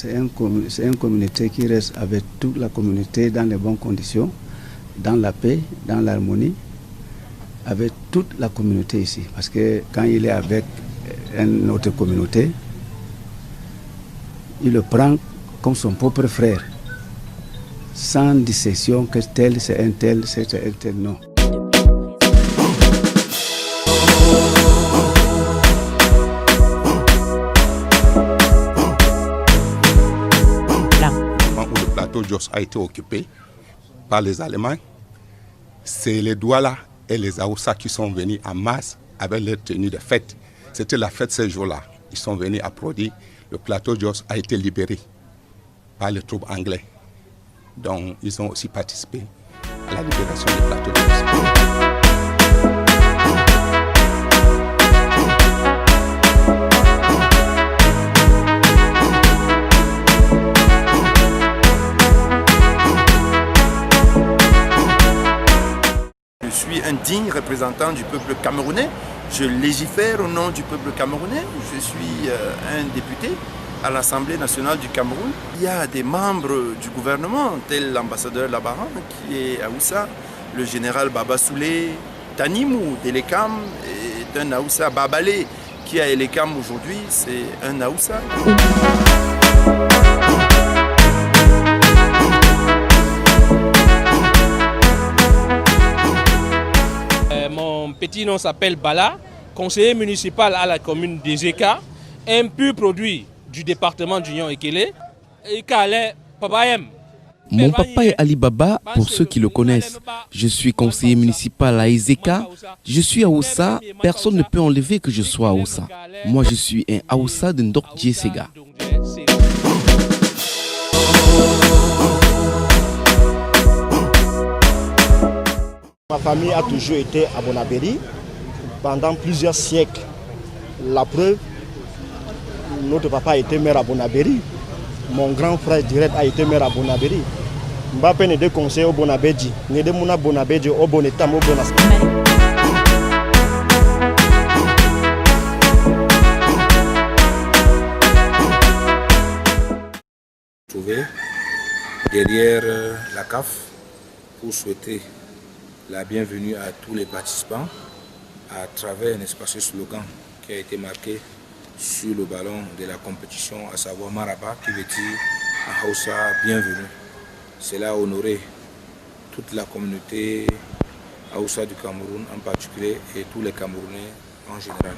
c'est une communauté qui reste avec toute la communauté dans les bonnes conditions, dans la paix, dans l'harmonie, avec toute la communauté ici. Parce que quand il est avec une autre communauté, il le prend comme son propre frère, sans distinction que tel c'est un tel, c'est un tel, non. Le plateau Jos a été occupé par les Allemands. C'est les Douala et les Aoussa qui sont venus en masse avec leur tenue de fête. C'était la fête ce jour-là. Ils sont venus applaudir. Le plateau Jos a été libéré par les troupes anglais. Donc ils ont aussi participé à la libération du plateau Jos. Je suis un digne représentant du peuple camerounais. Je légifère au nom du peuple camerounais. Je suis un député à l'Assemblée nationale du Cameroun. Il y a des membres du gouvernement, tel l'ambassadeur Labaran, qui est Aoussa, le général Baba Soulé, Tanimou d'Elekam, est un Aoussa. Babalé, qui est à Elekam aujourd'hui, c'est un Aoussa. Mon petit nom s'appelle Bala, conseiller municipal à la commune d'Ezeka, un pur produit du département d'Union Ekele. Mon papa est Ali Baba, pour ceux qui le connaissent. Je suis conseiller municipal à Ezeka. Je suis Aoussa. Personne ne peut enlever que je sois Aoussa. Moi, je suis un Aoussa de Ndok Djesega. Ma famille a toujours été à Bonabéry pendant plusieurs siècles. La preuve, notre papa a été maire à Bonabéry. Mon grand frère direct a été maire à Bonabéry. Mbappé n'est de conseil au Bonabéry. N'est de mon Bonabéry au bon état, au bon aspect. Trouvé derrière la CAF pour souhaiter la bienvenue à tous les participants à travers un espace slogan qui a été marqué sur le ballon de la compétition, à savoir Maraba, qui veut dire à Hausa bienvenue. Cela a honoré toute la communauté Hausa du Cameroun en particulier et tous les Camerounais en général.